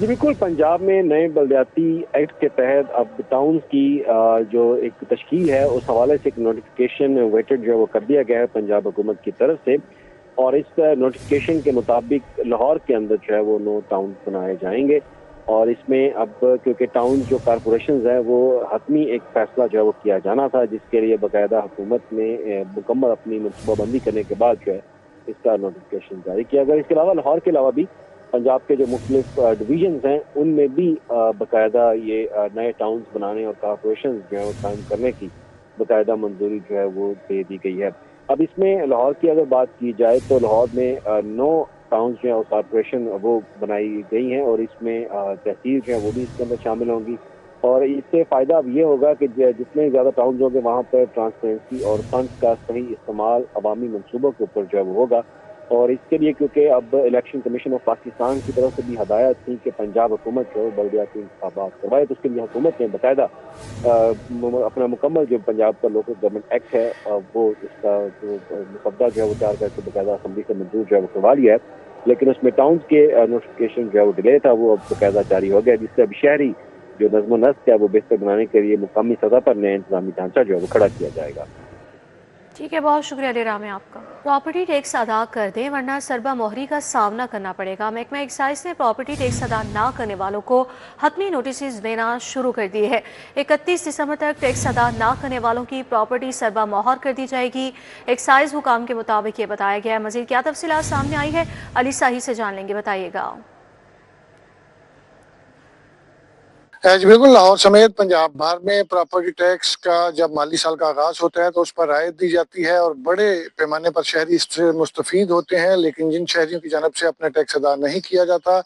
جی بالکل، پنجاب میں نئے بلدیاتی ایکٹ کے تحت اب ٹاؤنز کی جو ایک تشکیل ہے اس حوالے سے ایک نوٹیفکیشن ویٹڈ جو ہے وہ کر دیا گیا ہے پنجاب حکومت کی طرف سے، اور اس نوٹیفکیشن کے مطابق لاہور کے اندر جو ہے وہ 9 ٹاؤنز بنائے جائیں گے، اور اس میں اب کیونکہ ٹاؤن جو کارپوریشنز ہیں وہ حتمی ایک فیصلہ جو ہے وہ کیا جانا تھا، جس کے لیے باقاعدہ حکومت نے مکمل اپنی منصوبہ بندی کرنے کے بعد جو ہے اس کا نوٹیفکیشن جاری کیا گیا۔ اس کے علاوہ لاہور کے علاوہ بھی پنجاب کے جو مختلف ڈویژنز ہیں ان میں بھی باقاعدہ یہ نئے ٹاؤنز بنانے اور کارپوریشنز جو ہے وہ قائم کرنے کی باقاعدہ منظوری جو ہے وہ دے دی گئی ہے۔ اب اس میں لاہور کی اگر بات کی جائے تو لاہور میں 9 ٹاؤنز جو ہیں اور کارپوریشن وہ بنائی گئی ہیں، اور اس میں تحصیل جو ہے وہ بھی اس کے اندر شامل ہوں گی، اور اس سے فائدہ اب یہ ہوگا کہ جتنے زیادہ ٹاؤنز ہوں گے وہاں پر ٹرانسپیرنسی اور فنڈز کا صحیح استعمال عوامی منصوبوں کے اوپر جو ہے وہ ہوگا، اور اس کے لیے کیونکہ اب الیکشن کمیشن آف پاکستان کی طرف سے بھی ہدایت تھی کہ پنجاب حکومت جو ہے بلدیاتی انتخابات کروائے، تو اس کے لیے حکومت نے باقاعدہ اپنا مکمل جو پنجاب کا لوکل گورنمنٹ ایکٹ ہے وہ اس کا مسودہ جو ہے وہ تیار کر کے باقاعدہ اسمبلی سے منظور جو ہے وہ کروا لیا ہے، لیکن اس میں ٹاؤنز کے نوٹیفکیشن جو ہے وہ ڈیلے تھا، وہ اب باقاعدہ جاری ہو گیا، جس سے اب شہری جو نظم و نسق ہے وہ بہتر بنانے کے لیے مقامی سطح پر نیا انتظامی ڈھانچہ جو ہے وہ کھڑا کیا جائے گا۔ ٹھیک ہے، بہت شکریہ علی رام آپ کا۔ پراپرٹی ٹیکس ادا کر دیں ورنہ سربا مہری کا سامنا کرنا پڑے گا۔ محکمہ ایکسائز نے پراپرٹی ٹیکس ادا نہ کرنے والوں کو حتمی نوٹسز دینا شروع کر دیے ہیں۔ 31 دسمبر تک ٹیکس ادا نہ کرنے والوں کی پراپرٹی سربا مہر کر دی جائے گی۔ ایکسائز حکام کے مطابق یہ بتایا گیا ہے۔ مزید کیا تفصیلات سامنے آئی ہے، علی ساہی سے جان لیں گے، بتائیے گا۔ جی بالکل، لاہور سمیت پنجاب بھر میں پراپرٹی ٹیکس کا جب مالی سال کا آغاز ہوتا ہے تو اس پر رعایت دی جاتی ہے اور بڑے پیمانے پر شہری اس سے مستفید ہوتے ہیں، لیکن جن شہریوں کی جانب سے اپنا ٹیکس ادا نہیں کیا جاتا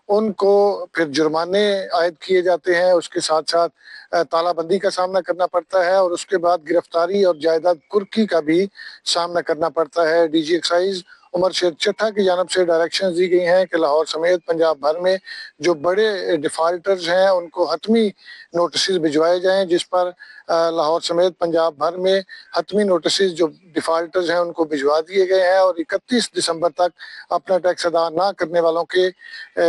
ان کو پھر جرمانے عائد کیے جاتے ہیں، اس کے ساتھ ساتھ تالہ بندی کا سامنا کرنا پڑتا ہے، اور اس کے بعد گرفتاری اور جائیداد کرکی کا بھی سامنا کرنا پڑتا ہے۔ ڈی جی ایکسائز عمر شیر چٹھا کی جانب سے ڈائریکشنز دی گئی ہیں کہ لاہور سمیت پنجاب بھر میں جو بڑے ڈیفالٹرز ہیں ان کو حتمی نوٹسز بھجوائے جائیں، جس پر لاہور سمیت پنجاب بھر میں حتمی نوٹسز جو ڈیفالٹرز ہیں ان کو بھجوا دیے گئے ہیں، اور 31 دسمبر تک اپنا ٹیکس ادا نہ کرنے والوں کے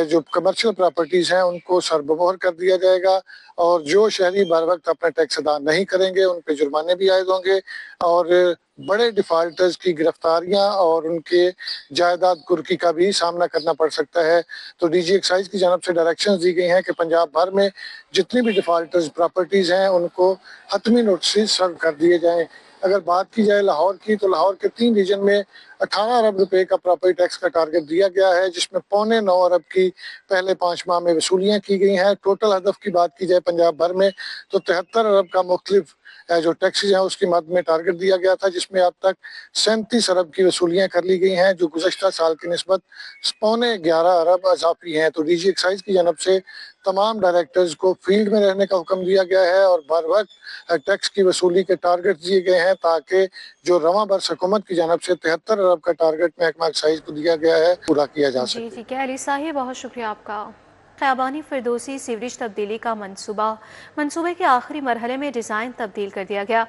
جو کمرشل پراپرٹیز ہیں ان کو سربمہر کر دیا جائے گا، اور جو شہری بر وقت اپنا ٹیکس ادا نہیں کریں گے ان پہ جرمانے بھی عائد ہوں گے، اور بڑے ڈیفالٹرز کی گرفتاریاں اور ان کے جائیداد کرکی کا بھی سامنا کرنا پڑ سکتا ہے۔ تو ڈی جی ایکسائز کی جانب سے ڈائریکشنز دی گئی ہیں کہ پنجاب بھر میں جتنی بھی ڈیفالٹرز پراپرٹیز ہیں ان کو حتمی نوٹسز سرو کر دیے جائیں۔ اگر بات کی جائے لاہور کی تو لاہور کے 3 ریجن میں 18 ارب روپے کا پراپرٹی ٹیکس کا ٹارگٹ دیا گیا ہے، جس میں 9.25 ارب کی پہلے 5 ماہ میں وصولیاں کی گئی ہیں۔ ٹوٹل ہدف کی بات کی جائے پنجاب بھر میں تو 73 ارب کا مختلف جو ٹیکسز ہیں اس کی مد میں ٹارگٹ دیا گیا تھا، جس میں اب تک 37 ارب کی وصولیاں کر لی گئی ہیں، جو گزشتہ سال کی نسبت 11.25 ارب اضافی ہیں۔ تو ڈی جی ایکسائز کی جانب سے تمام ڈائریکٹرز کو فیلڈ میں رہنے کا حکم دیا گیا ہے اور بر وقت ٹیکس کی وصولی کے ٹارگٹ دیے گئے ہیں، تاکہ جو رواں برس حکومت کی جانب سے 73 ارب کا ٹارگٹ محکمہ ایکسائز کو دیا گیا ہے پورا کیا جا سکے۔ جی ٹھیک ہے علی صاحب، بہت شکریہ آپ کا۔ خیابانی فردوسی سیوریج تبدیلی کا منصوبے کے آخری مرحلے میں ڈیزائن تبدیل کر دیا گیا۔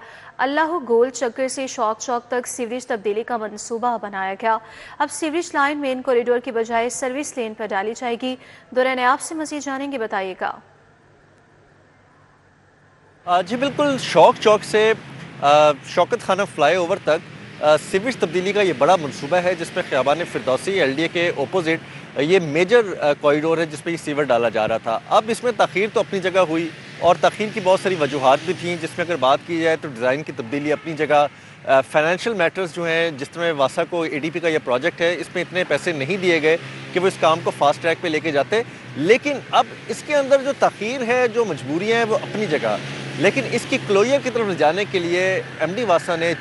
اللہ گول چکر سے شوق تک سیوریج تبدیلی کا منصوبہ بنایا گیا۔ اب سیوریج لائن مین کوریڈور کی بجائے سروس لین پر ڈالی جائے گی۔ دورہ نیاب سے مزید جانیں گے، بتائیے گا۔ جی بالکل، شوق چوک سے شوکت خانہ فلائی اوور تک سیوریج تبدیلی کا یہ بڑا منصوبہ ہے، جس میں خیابان فردوسی ایل ڈی اے کے اپوزٹ یہ میجر کوریڈور ہے جس پہ یہ سیور ڈالا جا رہا تھا۔ اب اس میں تاخیر تو اپنی جگہ ہوئی، اور تاخیر کی بہت ساری وجوہات بھی تھیں، جس میں اگر بات کی جائے تو ڈیزائن کی تبدیلی اپنی جگہ، فائنینشیل میٹرز جو ہیں جس طرح واسا کو اے ڈی پی کا یہ پروجیکٹ ہے اس میں اتنے پیسے نہیں دیے گئے کہ وہ اس کام کو فاسٹ ٹریک پہ لے کے جاتے، لیکن اب اس کے اندر جو تاخیر ہے، جو مجبوریاں ہیں وہ اپنی جگہ، لیکن اس کی کلوئر کی طرف جانے کے لیے ایم ڈی واسا نے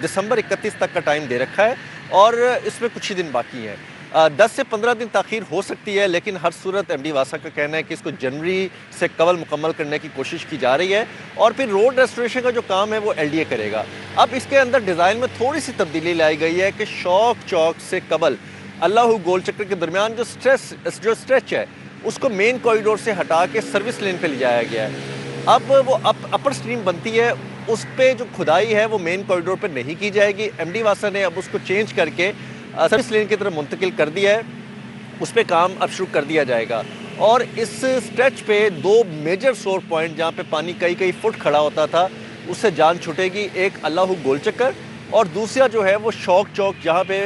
دسمبر 31 تک کا ٹائم دے رکھا ہے، اور اس میں کچھ ہی دن باقی ہیں۔ 10 سے 15 دن تاخیر ہو سکتی ہے، لیکن ہر صورت ایم ڈی واسا کا کہنا ہے کہ اس کو جنوری سے قبل مکمل کرنے کی کوشش کی جا رہی ہے، اور پھر روڈ ریسٹوریشن کا جو کام ہے وہ ایل ڈی اے کرے گا۔ اب اس کے اندر ڈیزائن میں تھوڑی سی تبدیلی لائی گئی ہے کہ شوق چوک سے قبل اللہ گول چکر کے درمیان جو اسٹریچ ہے اس کو مین کوریڈور سے ہٹا کے سروس لین پہ لے جایا گیا ہے۔ اب وہ اپر سٹریم بنتی ہے، اس پہ جو کھدائی ہے وہ مین کوریڈور پہ نہیں کی جائے گی۔ ایم ڈی واسا نے اب اس کو چینج کر کے سروس لین کی طرف منتقل کر دیا ہے، اس پہ کام اب شروع کر دیا جائے گا. اور اس سٹریچ پہ 2 میجر سور پوائنٹ جہاں پہ پانی کئی فٹ کھڑا ہوتا تھا اس سے جان چھٹے گی. ایک اللہ گول چکر اور دوسرا جو ہے وہ شوق چوک جہاں پہ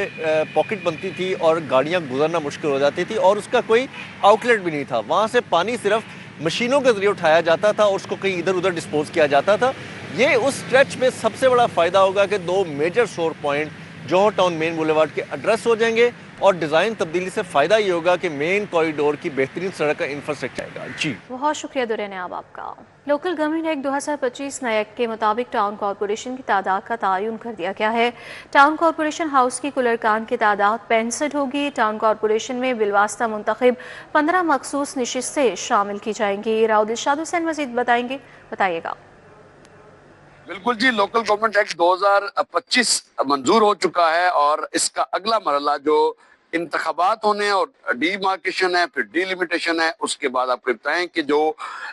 پاکٹ بنتی تھی اور گاڑیاں گزرنا مشکل ہو جاتی تھی اور اس کا کوئی آؤٹ لیٹ بھی نہیں تھا. وہاں سے پانی صرف مشینوں کے ذریعے اٹھایا جاتا تھا اور اس کو کہیں ادھر ادھر ڈسپوز کیا جاتا تھا. یہ اس سٹریچ میں سب سے بڑا فائدہ ہوگا کہ 2 میجر سور پوائنٹ جوہر ٹاؤن مین بولیوارڈ کے ایڈریس ہو جائیں گے اور ڈیزائن تبدیلی سے فائدہ یہ ہوگا کہ مین کوریڈور کی بہترین سڑک کا انفراسٹرکچر آئے گا. جی بہت شکریہ دورے نیاب آپ کا. لوکل گورنمنٹ ایکٹ 2025 نئے ایکٹ کے مطابق ٹاؤن کارپوریشن کی تعداد کا تعین کر دیا گیا ہے. ٹاؤن کارپوریشن ہاؤس کی کل ارکان کی تعداد 65 ہوگی. ٹاؤن کارپوریشن میں بالواسطہ منتخب 15 مخصوص نشستیں شامل کی جائیں گی. راؤ دلشاد حسین مزید بتائیں گے, بتائیے گا. بالکل جی, لوکل گورنمنٹ ایکٹ 2025 منظور ہو چکا ہے اور اس کا اگلا مرحلہ جو انتخابات ہونے اور ڈی مارکیشن ہے, پھر ڈی لیمیٹیشن ہے, اس کے بعد آپ کو بتائیں کہ جو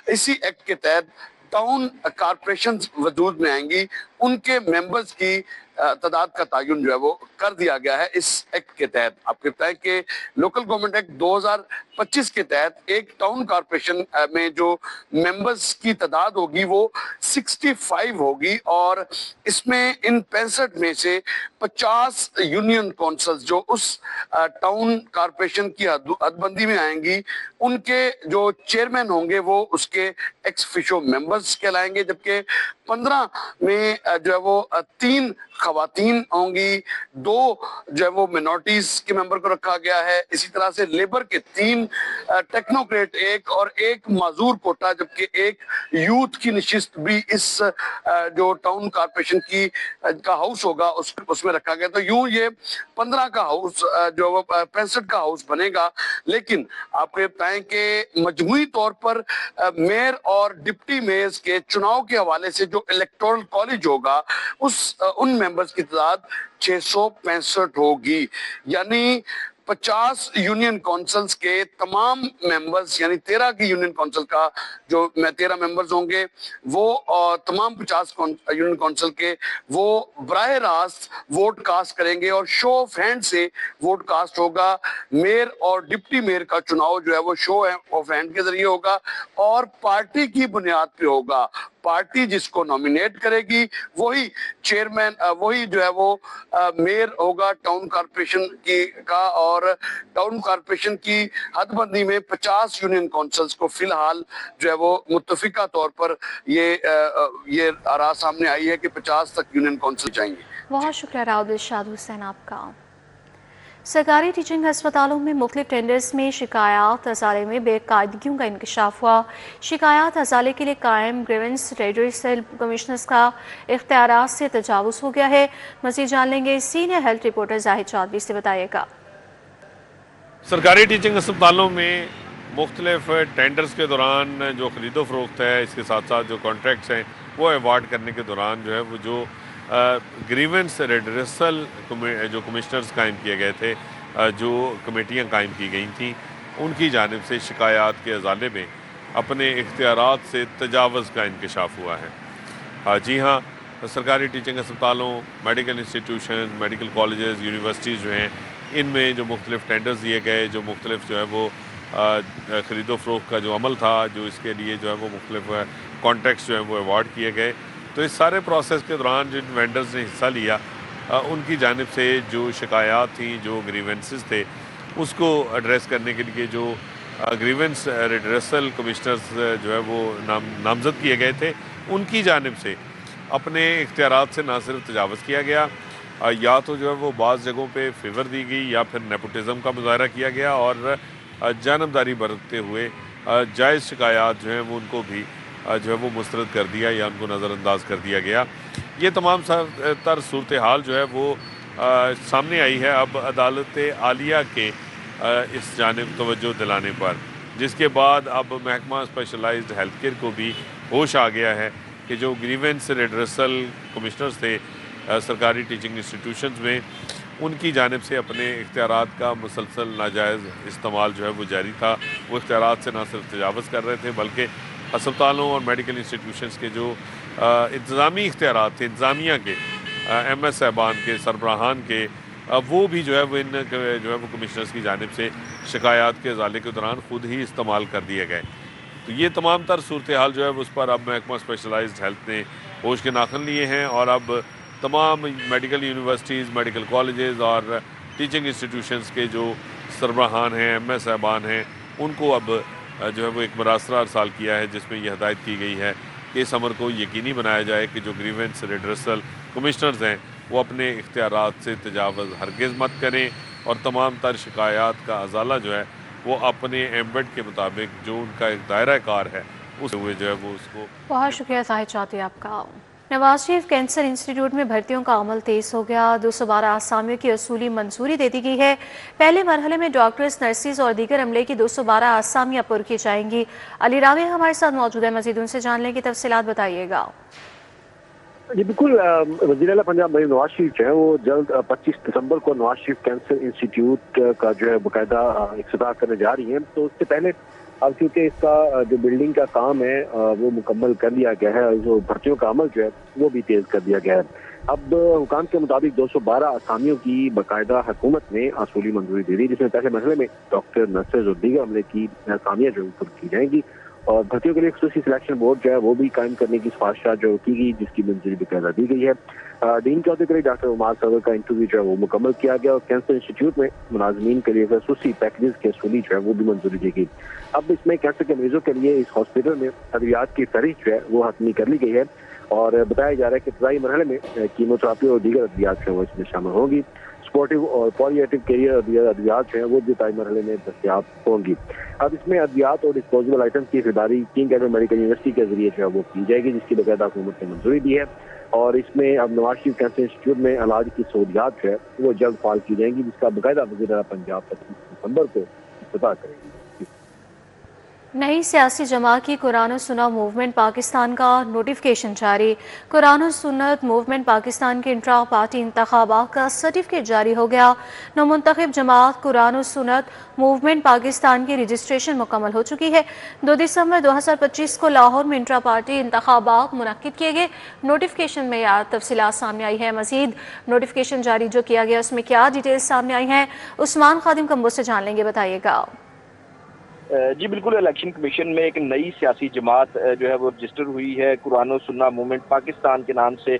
اسی ایکٹ کے تحت ٹاؤن کارپوریشن وجود میں آئیں گی ان کے ممبرز کی تعداد کا تعین جو ہے وہ کر دیا گیا ہے اس ایکٹ کے تحت. آپ کو بتائیں کہ لوکل گورنمنٹ ایکٹ 2025 کے تحت ایک ٹاؤن کارپوریشن میں جو ممبرز کی تعداد ہوگی وہ 65 ہوگی اور اس میں ان 65 میں سے 50 یونین کونسلز جو اس ٹاؤن کارپوریشن کی حد بندی میں آئیں گی ان کے جو چیئرمین ہوں گے وہ اس کے ایکس فیشو ممبرز کہلائیں گے, جبکہ 15 میں جو ہے وہ 3 خواتین ہوں گی, 2 جو ہے وہ منورٹیز کے ممبر کو رکھا گیا ہے. اسی طرح سے لیبر کے 3 ٹیکنوکریٹ 1 اور 1 معذور کوٹا, جبکہ 1 یوتھ کی نشست بھی اس جو ٹاؤن کارپوریشن کی کا ہاؤس ہوگا اس میں رکھا گیا. تو یوں یہ 15 کا ہاؤس جو وہ 65 کا ہاؤس بنے گا. لیکن آپ کو یہ بتائیں کہ مجموعی طور پر میئر اور ڈپٹی میئرز کے چناؤ کے حوالے سے جو الیکٹورل کالج ہوگا ان ممبرز کی تعداد 665 ہوگی. یعنی 50 یونین کونسلز کے تمام ممبرز, یعنی 13 کی یونین کونسل کا جو 13 ممبرز ہوں گے وہ تمام 50 یونین کونسل کے وہ براہ راست ووٹ کاسٹ کریں گے اور شو آف ہینڈ سے ووٹ کاسٹ ہوگا. میئر اور ڈپٹی میئر کا چناؤ جو ہے وہ شو آف ہینڈ کے ذریعے ہوگا اور پارٹی کی بنیاد پہ ہوگا. پارٹی جس کو نامینیٹ کرے گی وہی چیئرمین, وہی جو ہے وہ میئر ہوگا ٹاؤن کارپوریشن کی کا. اور ٹاؤن کارپوریشن کی حد بندی میں 50 یونین کونسلز کو فی الحال جو ہے وہ متفقہ طور پر یہ آراء سامنے آئی ہے کہ 50 تک یونین کونسل جائیں گے. بہت شکریہ راؤ دلشاد حسین آپ کا. سرکاری ٹیچنگ ہسپتالوں میں مختلف ٹینڈرز میں شکایات ازالے میں بے قاعدگیوں کا انکشاف ہوا. شکایات ازالے کے لیے قائم گریونس ریڈریسل کمشنرز کا اختیارات سے تجاوز ہو گیا ہے. مزید جان لیں گے سینئر ہیلتھ رپورٹر زاہد چودھری سے, بتائیے گا. سرکاری ٹیچنگ ہسپتالوں میں مختلف ٹینڈرز کے دوران جو خرید و فروخت ہے, اس کے ساتھ ساتھ جو کانٹریکٹس ہیں وہ ایوارڈ کرنے کے دوران جو ہے وہ جو گریونس ریڈریسل جو کمشنرز قائم کیے گئے تھے, جو کمیٹیاں قائم کی گئی تھیں, ان کی جانب سے شکایات کے ازالے میں اپنے اختیارات سے تجاوز کا انکشاف ہوا ہے. جی ہاں, سرکاری ٹیچنگ ہسپتالوں, medical institution, medical colleges, universities جو ہیں ان میں جو مختلف ٹینڈرز دیے گئے, جو مختلف جو ہے وہ خرید و فروخت کا جو عمل تھا, جو اس کے لیے جو ہے وہ مختلف کانٹریکٹس جو ہیں وہ ایوارڈ کیے گئے. تو اس سارے پروسیس کے دوران جن وینڈرز نے حصہ لیا ان کی جانب سے جو شکایات تھیں, جو گریونسز تھے, اس کو ایڈریس کرنے کے لیے جو گریونس ریڈریسل کمشنرز جو ہے وہ نامزد کیے گئے تھے, ان کی جانب سے اپنے اختیارات سے نہ صرف تجاوز کیا گیا, یا تو جو ہے وہ بعض جگہوں پہ فیور دی گئی یا پھر نیپوٹزم کا مظاہرہ کیا گیا اور جانبداری برتتے ہوئے جائز شکایات جو ہیں وہ ان کو بھی جو ہے وہ مسترد کر دیا یا ان کو نظر انداز کر دیا گیا. یہ تمام تر صورتحال جو ہے وہ سامنے آئی ہے اب عدالت عالیہ کے اس جانب توجہ دلانے پر, جس کے بعد اب محکمہ اسپیشلائزڈ ہیلتھ کیئر کو بھی ہوش آ گیا ہے کہ جو گریونس ریڈریسل کمشنرز تھے سرکاری ٹیچنگ انسٹیٹیوشنز میں, ان کی جانب سے اپنے اختیارات کا مسلسل ناجائز استعمال جو ہے وہ جاری تھا. وہ اختیارات سے نہ صرف تجاوز کر رہے تھے بلکہ ہسپتالوں اور میڈیکل انسٹیٹیوشنز کے جو انتظامی اختیارات تھے, انتظامیہ کے, ایم ایس صاحبان کے, سربراہان کے, وہ بھی جو ہے وہ جو ہے وہ کمشنرز کی جانب سے شکایات کے ازالے کے دوران خود ہی استعمال کر دیے گئے. تو یہ تمام تر صورتحال جو ہے وہ اس پر اب محکمہ اسپیشلائزڈ ہیلتھ نے ہوش کے ناخن لیے ہیں اور اب تمام میڈیکل یونیورسٹیز، میڈیکل کالجز اور ٹیچنگ انسٹیٹیوشنز کے جو سربراہان ہیں، ایم ایس صاحبان ہیں، ان کو اب جو ہے وہ ایک مراسلہ ارسال کیا ہے جس میں یہ ہدایت کی گئی ہے کہ اس امر کو یقینی بنایا جائے کہ جو گریونس ریڈرسل کمشنرز ہیں وہ اپنے اختیارات سے تجاوز ہرگز مت کریں اور تمام تر شکایات کا ازالہ جو ہے وہ اپنے ایمبٹ کے مطابق جو ان کا ایک دائرہ کار ہے اس ہوئے جو ہے وہ اس کو. بہت شکریہ زاہد چاہتی آپ کا. نواز شریف کینسر انسٹیٹیوٹ میں بھرتیوں کا عمل تیز ہو گیا. 212 آسامیوں کی اصولی منظوری دے دی گئی ہے. پہلے مرحلے میں ڈاکٹرز، نرسز اور دیگر عملے کی 212 آسامیاں پر کی جائیں گی. علی راوی ہمارے ساتھ موجود ہے، مزید ان سے جان لیں کی تفصیلات بتائیے گا. جی بالکل، وزیر اعلیٰ پنجاب مریم نواز شریف جو ہے وہ جلد 25 دسمبر کو نواز شریف کینسر انسٹیٹیوٹ کا جو ہے باقاعدہ افتتاح کرنے جا رہی ہیں. تو اس سے پہلے اب کیونکہ اس کا جو بلڈنگ کا کام ہے وہ مکمل کر لیا گیا ہے اور جو بھرتیوں کا عمل جو ہے وہ بھی تیز کر دیا گیا ہے. اب حکام کے مطابق 212 آسامیوں کی باقاعدہ حکومت نے اصولی منظوری دے دی، جس میں پہلے مرحلے میں ڈاکٹر، نرسز اور دیگر عملے کی آسامیاں جو کی جائیں گی اور بھرتیوں کے لیے خصوصی سلیکشن بورڈ جو ہے وہ بھی قائم کرنے کی سفارشات جو کی گئی، جس کی منظوری باقاعدہ دی گئی ہے. ڈین کے عہدے کے لیے ڈاکٹر عمار سرور کا انٹرویو جو ہے وہ مکمل کیا گیا اور کینسر انسٹیٹیوٹ میں ملازمین کے لیے خصوصی پیکیجز کے اصولی جو ہے وہ بھی منظوری دی گئی. اب اس میں کینسر کے مریضوں کے لیے اس ہاسپٹل میں ادویات کی فہرست جو ہے وہ حتمی کر لی گئی ہے اور بتایا جا رہا ہے کہ ابتدائی مرحلے میں کیموتھراپی اور دیگر ادویات جو ہے وہ اس میں شامل ہوں گی. سپورٹیو اور پولیٹیو کیریئر ادویات جو ہیں وہ ابتدائی مرحلے میں دستیاب ہوں گی. اب اس میں ادویات اور ڈسپوزیبل آئٹمس کی خریداری کنگ ایڈورڈ میڈیکل یونیورسٹی کے ذریعے جو ہے وہ کی جائے گی، جس کی باقاعدہ حکومت نے منظوری دی ہے. اور اس میں اب نواز شریف کینسر انسٹیٹیوٹ میں علاج کی سہولیات جو ہے وہ جلد فعال کی جائیں گی، جس کا باقاعدہ وزیر اعلیٰ پنجاب 25 دسمبر کو افتتاح کریں گی. نئی سیاسی جماعت کی قرآن و سنت موومنٹ پاکستان کا نوٹیفکیشن جاری. قرآن و سنت موومنٹ پاکستان کے انٹرا پارٹی انتخابات کا سرٹیفکیٹ جاری ہو گیا. نومنتخب جماعت قرآن و سنت موومنٹ پاکستان کی رجسٹریشن مکمل ہو چکی ہے. 2 دسمبر 2025 کو لاہور میں انٹرا پارٹی انتخابات منعقد کیے گئے. نوٹیفکیشن میں تفصیلات سامنے آئی ہیں. مزید نوٹیفکیشن جاری جو کیا گیا اس میں کیا ڈیٹیلز سامنے آئی ہیں، عثمان خادم کمبو سے جان لیں گے، بتائیے گا. جی بالکل، الیکشن کمیشن میں ایک نئی سیاسی جماعت جو ہے وہ رجسٹر ہوئی ہے. قرآن و سنت موومنٹ پاکستان کے نام سے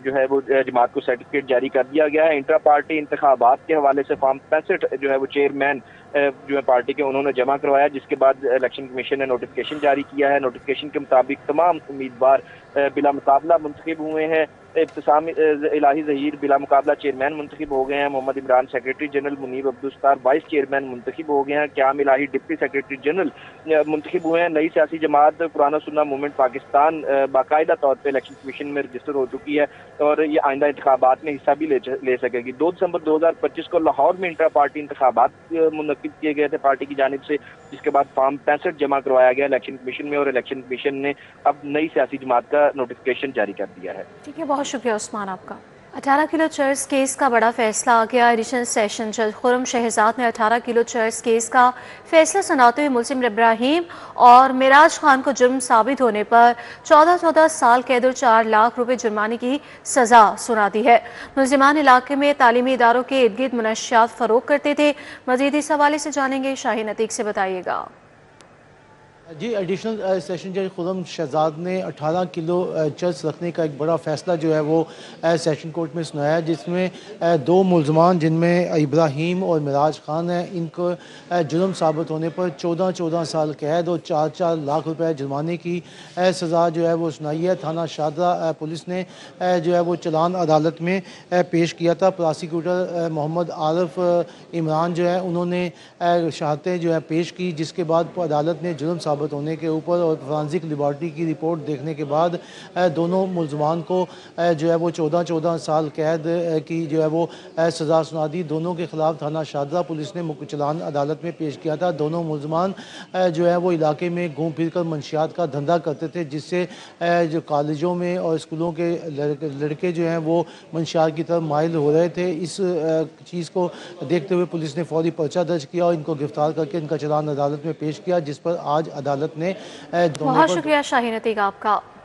جو ہے وہ جماعت کو سرٹیفکیٹ جاری کر دیا گیا ہے. انٹرا پارٹی انتخابات کے حوالے سے فارم 65 جو ہے وہ چیئرمین جو ہے پارٹی کے انہوں نے جمع کروایا، جس کے بعد الیکشن کمیشن نے نوٹیفکیشن جاری کیا ہے. نوٹیفکیشن کے مطابق تمام امیدوار بلا مقابلہ منتخب ہوئے ہیں. ابتسام الہی ظہیر بلا مقابلہ چیئرمین منتخب ہو گئے ہیں. محمد عمران سیکریٹری جنرل، منیب عبدالستار وائس چیئرمین منتخب ہو گئے ہیں. قیام الہی ڈپٹی سیکریٹری جنرل منتخب ہوئے ہیں. نئی سیاسی جماعت قرآن و سنت موومنٹ پاکستان باقاعدہ طور پہ الیکشن کمیشن میں رجسٹر ہو چکی ہے اور یہ آئندہ انتخابات میں حصہ بھی لے سکے گی. 2 دسمبر 2025 کو لاہور میں انٹرا پارٹی انتخابات منعقد کیے گئے تھے پارٹی کی جانب سے، جس کے بعد فارم 65 جمع کروایا گیا الیکشن کمیشن میں اور الیکشن کمیشن نے اب نئی سیاسی جماعت کا نوٹیفکیشن جاری کر دیا ہے. ٹھیک ہے، بہت شکریہ عثمان آپ کا. 18 کلو چرس کیس کا بڑا فیصلہ آ گیا. ایڈیشنل سیشن جج خرم شہزاد نے 18 کلو چرس کیس کا فیصلہ سناتے ہوئے ملزم ابراہیم اور معراج خان کو جرم ثابت ہونے پر 14 سال قید اور 4 لاکھ روپے جرمانے کی سزا سنا دی ہے. ملزمان علاقے میں تعلیمی اداروں کے ارد گرد منشیات فروخت کرتے تھے. مزید اس حوالے سے جانیں گے، شاہین عتیق سے بتائیے گا. جی، ایڈیشنل سیشن جج خرم شہزاد نے 18 کلو چرس رکھنے کا ایک بڑا فیصلہ جو ہے وہ سیشن کورٹ میں سنایا، جس میں 2 ملزمان جن میں ابراہیم اور معراج خان ہیں، ان کو جرم ثابت ہونے پر 14 سال قید اور 4 لاکھ روپے جرمانے کی سزا جو ہے وہ سنائی ہے. تھانہ شاہدرہ پولیس نے جو ہے وہ چلان عدالت میں پیش کیا تھا. پراسیکیوٹر محمد عارف عمران جو ہے انہوں نے شہادتیں جو ہے پیش کی، جس کے بعد عدالت نے جرم ثابت ہونے کے اوپر اور فرانزک لیبارٹری کی رپورٹ دیکھنے کے بعد دونوں ملزمان کو جو ہے وہ 14 سال قید کی جو ہے وہ سزا سنا دی. دونوں کے خلاف تھانہ شاہدرہ پولیس نے چلان عدالت میں پیش کیا تھا. دونوں ملزمان جو ہے وہ علاقے میں گھوم پھر کر منشیات کا دھندا کرتے تھے، جس سے جو کالجوں میں اور اسکولوں کے لڑکے جو ہیں وہ منشیات کی طرف مائل ہو رہے تھے. اس چیز کو دیکھتے ہوئے پولیس نے فوری پرچہ درج کیا اور ان کو گرفتار کر کے ان کا چلان عدالت میں پیش کیا، جس پر آج عدالت نے بہت شکریہ شاہین عتیق آپ کا.